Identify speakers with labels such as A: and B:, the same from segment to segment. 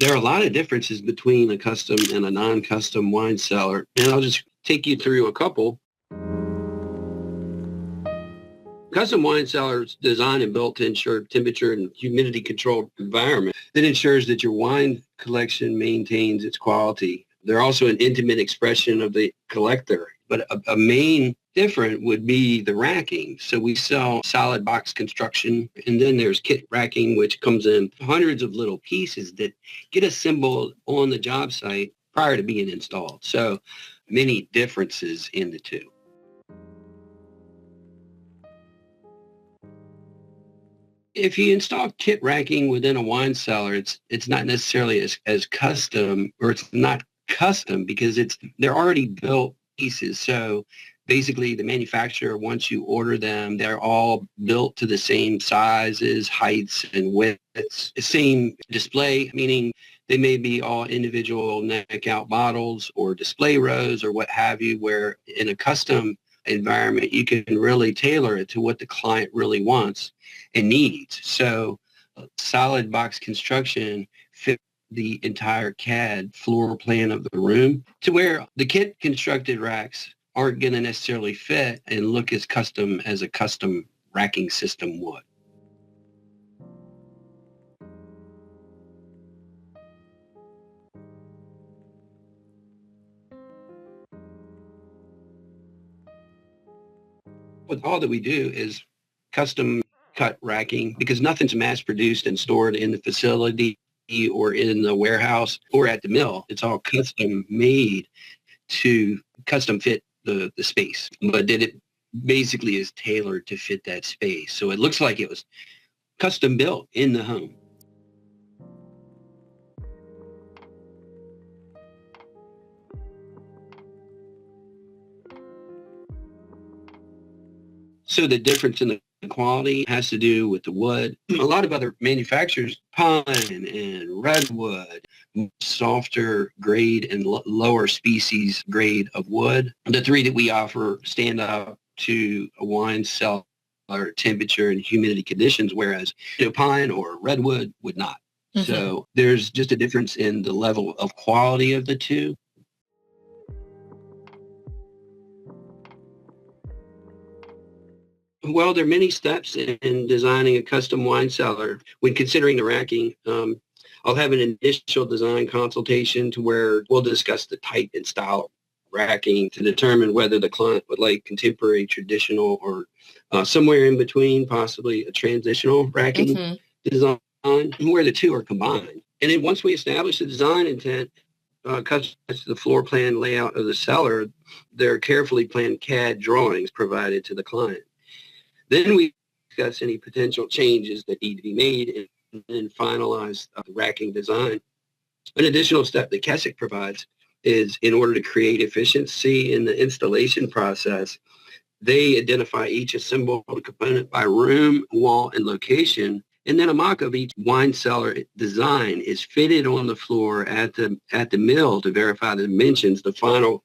A: There are a lot of differences between a custom and a non-custom wine cellar, and I'll just take you through a couple. Custom wine cellars designed and built to ensure temperature and humidity controlled environment that ensures that your wine collection maintains its quality. They're also an intimate expression of the collector, but a main different would be the racking. So we sell solid box construction, and then there's kit racking, which comes in hundreds of little pieces that get assembled on the job site prior to being installed. So many differences in the two. If you install kit racking within a wine cellar, it's not necessarily as custom, or it's not custom because they're already built pieces. So basically the manufacturer, once you order them, they're all built to the same sizes, heights, and widths. Same display, meaning they may be all individual neck out bottles or display rows or what have you, where in a custom environment, you can really tailor it to what the client really wants and needs. So solid box construction fit the entire CAD floor plan of the room to where the kit constructed racks aren't going to necessarily fit and look as custom as a custom racking system would. With all that we do is custom cut racking because nothing's mass produced and stored in the facility or in the warehouse or at the mill. It's all custom made to custom fit the space, but that it basically is tailored to fit that space. So it looks like it was custom built in the home. So the difference in the quality has to do with the wood. A lot of other manufacturers, pine and redwood, softer grade and lower species grade of wood. The three that we offer stand up to a wine cellar temperature and humidity conditions, whereas pine or redwood would not. Mm-hmm. So there's just a difference in the level of quality of the two. Well, there are many steps in designing a custom wine cellar. When considering the racking, I'll have an initial design consultation to where we'll discuss the type and style of racking to determine whether the client would like contemporary, traditional, or somewhere in between, possibly a transitional racking design, where the two are combined. And then once we establish the design intent, customize the floor plan layout of the cellar, there are carefully planned CAD drawings provided to the client. Then we discuss any potential changes that need to be made and finalize the racking design. An additional step that Keswick provides is in order to create efficiency in the installation process, they identify each assembled component by room, wall, and location. And then a mock of each wine cellar design is fitted on the floor at the mill to verify the dimensions, the final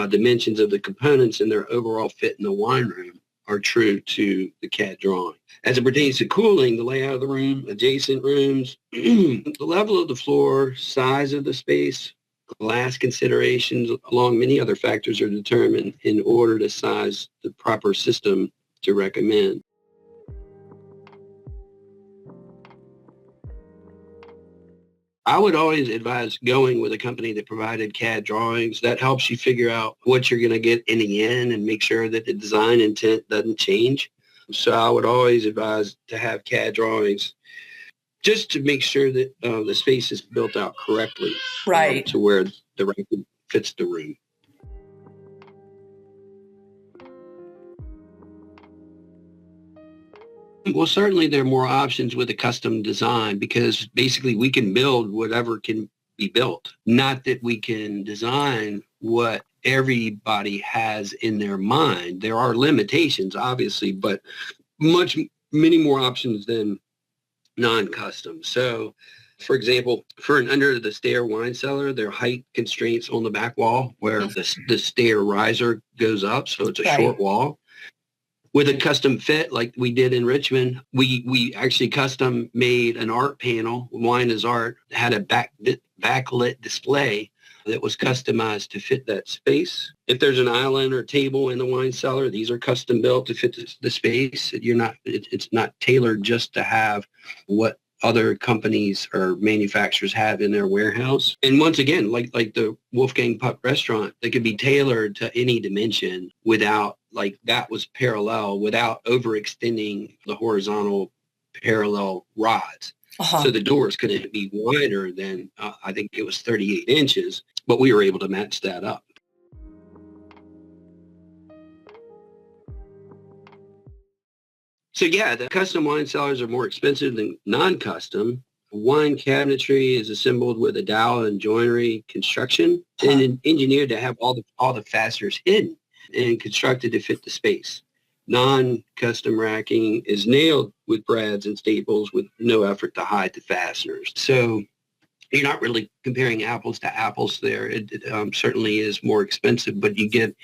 A: dimensions of the components and their overall fit in the wine room are true to the CAD drawing. As it pertains to cooling, the layout of the room, adjacent rooms, the level of the floor, size of the space, glass considerations, along many other factors are determined in order to size the proper system to recommend. I would always advise going with a company that provided CAD drawings. That helps you figure out what you're going to get in the end and make sure that the design intent doesn't change. So I would always advise to have CAD drawings just to make sure that the space is built out correctly,
B: right,
A: to where the racking fits the room. Well, certainly there are more options with a custom design because basically we can build whatever can be built. Not that we can design what everybody has in their mind. There are limitations, obviously, but many more options than non-custom. So, for example, for an under-the-stair wine cellar, there are height constraints on the back wall where the stair riser goes up, so it's a short wall. with a custom fit like we did in Richmond. We actually custom made an art panel, Wine is Art, had a backlit display that was customized to fit that space. If there's an island or table in the wine cellar, these are custom built to fit the space. It's not tailored just to have what other companies or manufacturers have in their warehouse. And once again, like the Wolfgang Puck restaurant, they could be tailored to any dimension without, like that was parallel, without overextending the horizontal parallel rods.
B: Uh-huh.
A: So the doors couldn't be wider than, I think it was 38 inches, but we were able to match that up. So yeah, the custom wine cellars are more expensive than non-custom. Wine cabinetry is assembled with a dowel and joinery construction and engineered to have all the fasteners hidden and constructed to fit the space. Non-custom racking is nailed with brads and staples with no effort to hide the fasteners. So you're not really comparing apples to apples there. It certainly is more expensive, but you get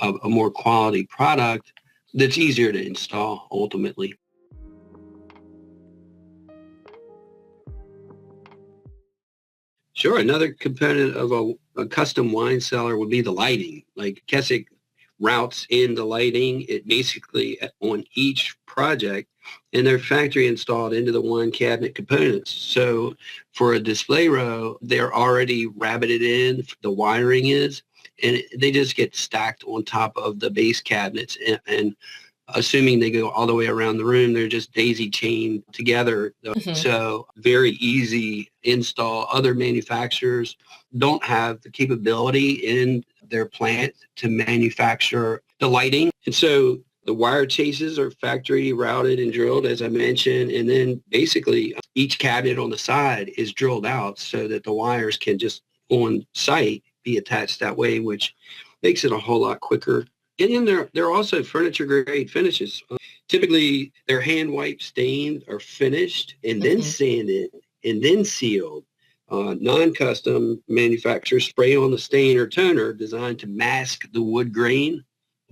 A: a more quality product that's easier to install ultimately. Sure. Another component of a custom wine cellar would be the lighting. Like Keswick routes in the lighting, it basically on each project, and they're factory installed into the wine cabinet components. So for a display row, they're already rabbited in, the wiring is, and they just get stacked on top of the base cabinets. And assuming they go all the way around the room, they're just daisy chained together. Mm-hmm. So very easy install. Other manufacturers don't have the capability in their plant to manufacture the lighting. And so the wire chases are factory routed and drilled, as I mentioned. And then basically each cabinet on the side is drilled out so that the wires can just on site be attached that way, which makes it a whole lot quicker. And then there are also furniture grade finishes. Typically, they're hand wiped, stained, or finished, and then sanded, and then sealed. Non-custom manufacturers spray on the stain or toner designed to mask the wood grain,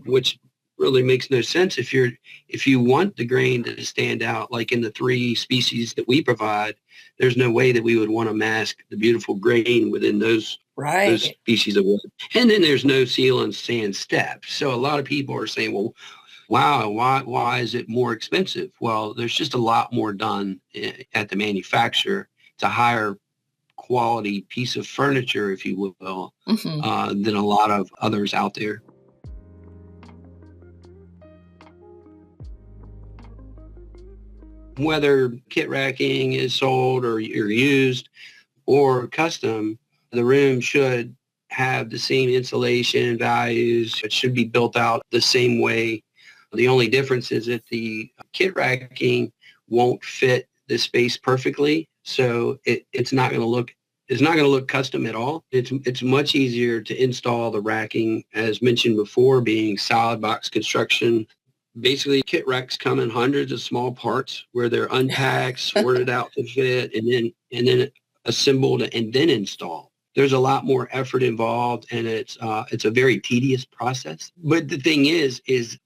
A: which really makes no sense if you want the grain to stand out. Like in the 3 species that we provide, there's no way that we would want to mask the beautiful grain within those species of wood. And then there's no seal and sand step. So a lot of people are saying, well, wow, why is it more expensive? Well, there's just a lot more done at the manufacturer. It's a higher quality piece of furniture, if you will, than a lot of others out there. Whether kit racking is sold or you're used or custom, the room should have the same insulation values. It should be built out the same way. The only difference is that the kit racking won't fit the space perfectly, so it's not going to look custom at all. It's much easier to install the racking, as mentioned before, being solid box construction. Basically, kit racks come in hundreds of small parts where they're unpacked, sorted out to fit, and then assembled and then installed. There's a lot more effort involved, and it's a very tedious process. But the thing is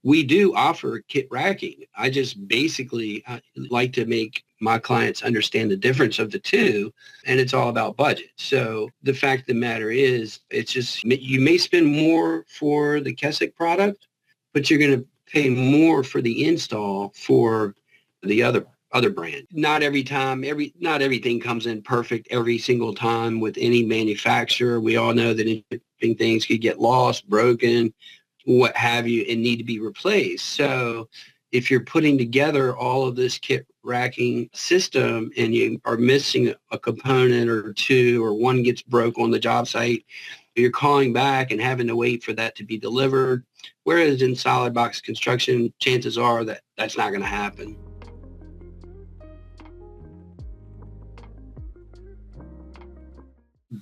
A: we do offer kit racking. I just basically like to make my clients understand the difference of the two, and it's all about budget. So the fact of the matter is, it's just you may spend more for the Keswick product, but you're going to pay more for the install for the other brand. Not everything comes in perfect every single time with any manufacturer. We all know that interesting things could get lost, broken, what have you, and need to be replaced. So if you're putting together all of this kit racking system and you are missing a component or two, or one gets broke on the job site, you're calling back and having to wait for that to be delivered. Whereas in solid box construction, chances are that that's not going to happen.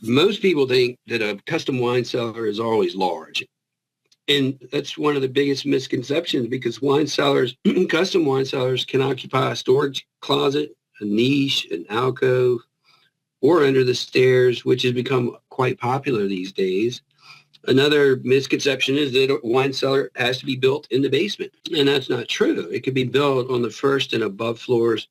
A: Most people think that a custom wine cellar is always large. And that's one of the biggest misconceptions, because wine cellars, custom wine cellars, can occupy a storage closet, a niche, an alcove, or under the stairs, which has become quite popular these days. Another misconception is that a wine cellar has to be built in the basement, and that's not true. It could be built on the first and above floors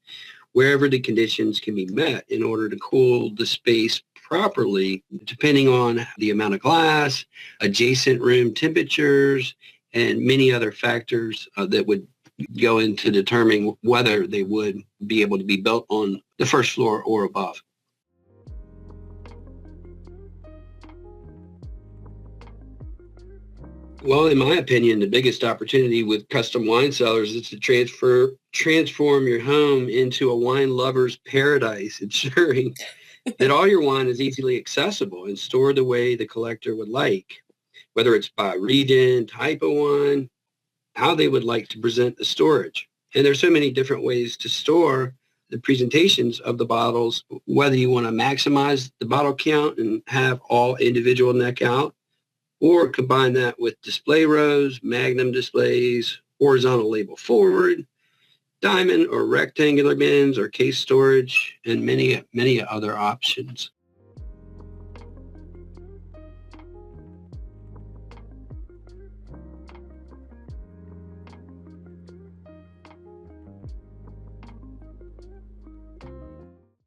A: wherever the conditions can be met in order to cool the space properly, depending on the amount of glass, adjacent room temperatures, and many other factors that would go into determining whether they would be able to be built on the first floor or above. Well, in my opinion, the biggest opportunity with custom wine cellars is to transform your home into a wine lover's paradise, ensuring that all your wine is easily accessible and stored the way the collector would like, whether it's by region, type of wine, how they would like to present the storage. And there's so many different ways to store the presentations of the bottles, whether you want to maximize the bottle count and have all individual neck out, or combine that with display rows, magnum displays, horizontal label forward, diamond or rectangular bins or case storage, and many, many other options.